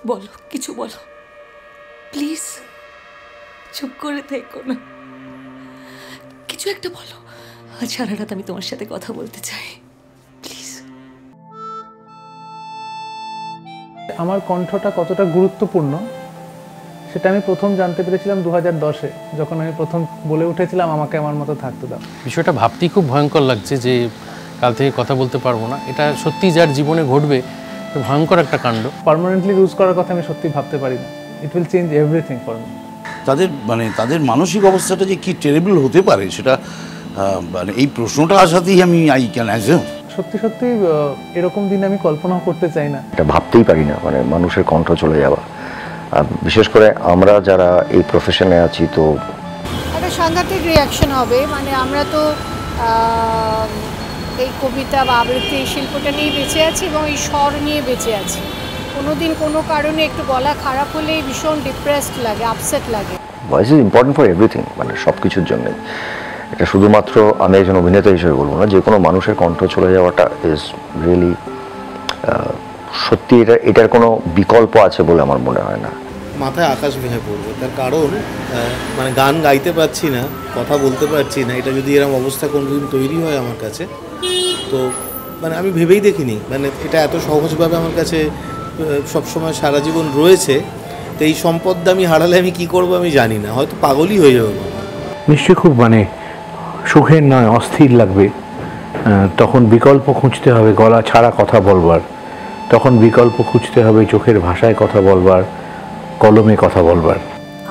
বলো, কিছু বলো প্লিজ, চুপ করে থেকো না, কিছু একটা বলো। আজ সারা রাত আমি তোমার সাথে কথা বলতে চাই, প্লিজ। আমার কণ্ঠটা কতটা গুরুত্বপূর্ণ সেটা আমি প্রথম জানতে পেরেছিলাম 2010-এ, যখন আমি প্রথম বলে উঠেছিলাম আমাকে আমার মতো থাকতে দাও। বিষয়টা ভাবতেই খুব ভয়ঙ্কর লাগছে যে কাল থেকে কথা বলতে পারবো না। এটা সত্যি যার জীবনে ঘটবে ভয়ঙ্কর একটা কাণ্ড। পার্মানেন্টলি লুজ করার কথা আমি সত্যি ভাবতে পারি না। It will change everything for me. তাদের মানসিক অবস্থাটা যে কি টেরিবল হতে পারে সেটা এই প্রশ্নটা আসাতেই আই ক্যান অ্যাজিউম। সত্যি সত্যি এরকম দিন আমি কল্পনাও করতে চাই না। এটা ভাবতেই পারি না, মানুষের কণ্ঠ চলে যাওয়া, বিশেষ করে আমরা যারা এই প্রফেশনে আছি। তো একটা সাংঘাতিক রিয়াকশন হবে। আমরা তো এই কবিতা বা আবৃত্তি এই শিল্পটা নিয়ে বেঁচে আছি এবং এই স্বর নিয়ে বেঁচে আছি। কোনোদিন কোনো কারণে একটু গলা খারাপ হলেই ভীষণ ডিপ্রেসড লাগে, আপসেট লাগে। Voice is important for everything, সব কিছুর জন্যই। এটা শুধুমাত্র আমি একজন অভিনেতা হিসেবে বলবো না, যে কোনো মানুষের কণ্ঠ চলে যাওয়াটা ইজ রিয়েলি সত্যি এটার কোনো বিকল্প আছে বলে আমার মনে হয় না। মাথায় আকাশ ভেঙে পড়বে। তার কারণ গান গাইতে পারছি না, কথা বলতে পারছি না। এটা যদি এরকম অবস্থা কোনোদিন তৈরি হয় আমার কাছে, তো আমি ভেবেই দেখিনি এটা এত সহজভাবে আমার কাছে সবসময় সারা জীবন রয়েছে। তো এই সম্পদটা আমি হারালে আমি কী করবো আমি জানি না, হয়তো পাগলই হয়ে যাবো। নিশ্চয়ই খুব সুখের নয়, অস্থির লাগবে। তখন বিকল্প খুঁজতে হবে গলা ছাড়া কথা বলবার, তখন বিকল্প খুঁজতে হবে চোখের ভাষায় কথা বলবার, কলমে কথা বলবার।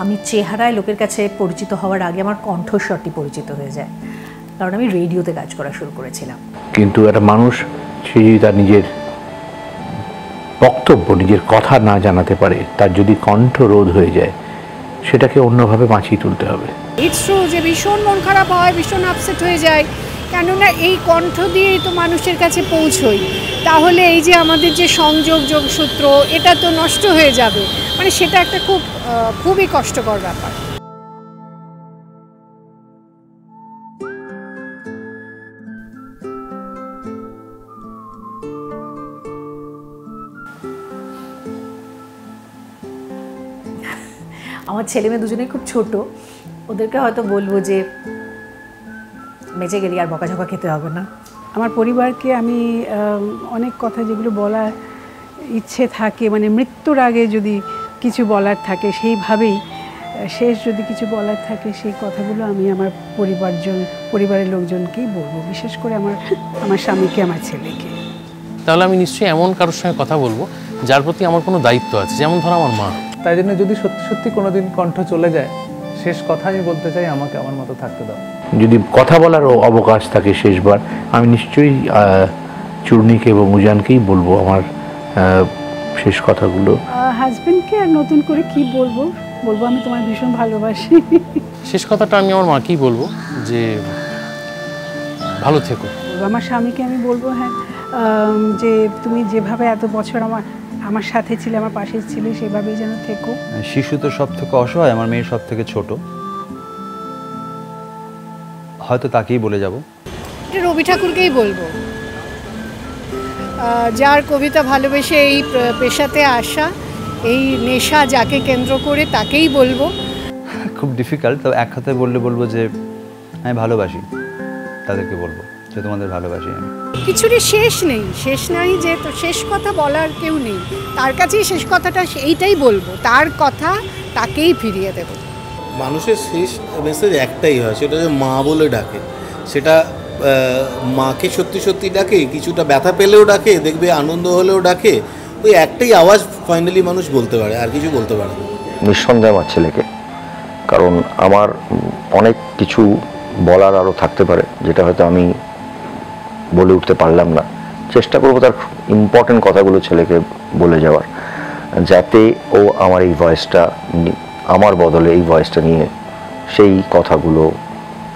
আমি চেহারায় লোকের কাছে পরিচিত হওয়ার আগে আমার কণ্ঠস্বরটি পরিচিত হয়ে যায়, কারণ আমি রেডিওতে কাজ করা শুরু করেছিলাম। কিন্তু একটা মানুষ সে যদি তার নিজের বক্তব্য, নিজের কথা না জানাতে পারে, তার যদি কণ্ঠ রোধ হয়ে যায়, সেটাকে অন্যভাবে বাঁচিয়ে তুলতে হবে। ইটস ট্রু যে ভীষণ মন খারাপ হয়, ভীষণ আপসেট হয়ে যায়, কেননা এই কণ্ঠ দিয়েই তো মানুষের কাছে পৌঁছই। তাহলে এই যে আমাদের যে সংযোগ যোগসূত্র, এটা তো নষ্ট হয়ে যাবে। সেটা একটা খুবই কষ্টকর ব্যাপার। আমার ছেলে মেয়ে দুজনেই খুব ছোট, ওদেরকে হয়তো বলবো যে বেঁচে গেলে আর বকাঝকা খেতে হবে না। আমার পরিবারকে আমি অনেক কথা যেগুলো বলার ইচ্ছে থাকে, মৃত্যুর আগে যদি কিছু বলার থাকে, সেইভাবেই শেষ যদি কিছু বলার থাকে, সেই কথাগুলো আমি আমার পরিবারের লোকজনকেই বলবো, বিশেষ করে আমার স্বামীকে, আমার ছেলেকে। তাহলে আমি নিশ্চয়ই এমন কারোর সঙ্গে কথা বলবো যার প্রতি আমার কোনো দায়িত্ব আছে, যেমন ধরো আমার মা। তাই জন্য যদি সত্যি সত্যি কোনোদিন কণ্ঠ চলে যায়, শেষ কথা আমি বলতে চাই, আমাকে আমার মতো থাকতে দাও। যদি কথা বলার অবকাশ থাকে শেষবার, আমি নিশ্চয়ই চূর্ণীকে এবং উজানকেই বলবো আমার শেষ কথাগুলো। হাজবেন্ডকে আর নতুন করে কি বলবো আমি তোমায় ভীষণ ভালোবাসি। শেষ কথাটা আমি আমার মাকেই বলবো যে ভালো থেকো। আমার স্বামীকে আমি বলবো যে তুমি যেভাবে এত বছর আমার সাথে ছিলে, আমার পাশে ছিলে, সেভাবেই যেন থেকো। শিশু তো সব থেকে অসহায়, আমার মেয়ে সব থেকে ছোট, হয়তো তাকেই বলে যাব। এটা রবি ঠাকুরকেই বলবো, যার কবিতা ভালোবেসে এই পেশাতে আসা, এই নেশা যাকে কেন্দ্র করে, তাকেই বলবো। খুব ডিফিকাল্ট, তো এক হাতে বলবো যে আমি ভালোবাসি, তাদেরকে বলবো যে তোমাদের ভালোবাসি আমি। কিছুরই শেষ নাই যে তো শেষ কথা বলার কেউ নেই, তার কাছেই শেষ কথাটা এইটাই বলবো, তার কথা তাকেই ফিরিয়ে দেবো। মানুষের শেষ মেসেজ একটাই হয়, সেটা যে মা বলে ডাকে। সেটা মাকে সত্যি সত্যি ডাকে, কিছুটা ব্যথা পেলেও ডাকে, দেখবে আনন্দ হলেও ডাকে। ওই একটাই আওয়াজ ফাইনালি মানুষ বলতে পারে, আর কিছু বলতে পারে না। নিঃসন্দেহে আমার ছেলেকে, কারণ আমার অনেক কিছু বলার আরও থাকতে পারে, যেটা হয়তো আমি বলে উঠতে পারলাম না। চেষ্টা করবো তার ইম্পর্টেন্ট কথাগুলো ছেলেকে বলে যাওয়ার, যাতে ও আমার এই ভয়েসটা, আমার বদলে এই ভয়েসটা নিয়ে সেই কথাগুলো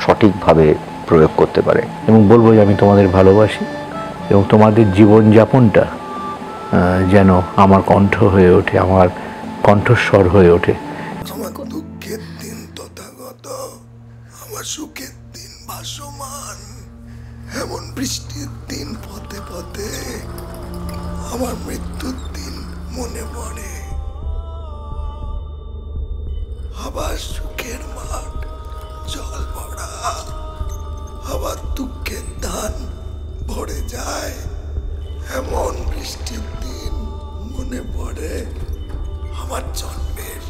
সঠিকভাবে প্রয়োগ করতে পারে। এবং বলবো যে আমি তোমাদের ভালোবাসি এবং তোমাদের জীবনযাপনটা যেন আমার কণ্ঠ হয়ে ওঠে, আমার কণ্ঠস্বর হয়ে ওঠে। আমার দুঃখের দিন তথাগত, আমার সুখের দিন ভাসমান, এমন বৃষ্টির দিন পথে পথে, আমার মৃত্যুর দিন মনে পড়ে। আবার সুখের মাঠ জল ভরা, আবার দুঃখের ধান ভরে যায়। এমন বৃষ্টির দিন মনে পড়ে আমার জন্মের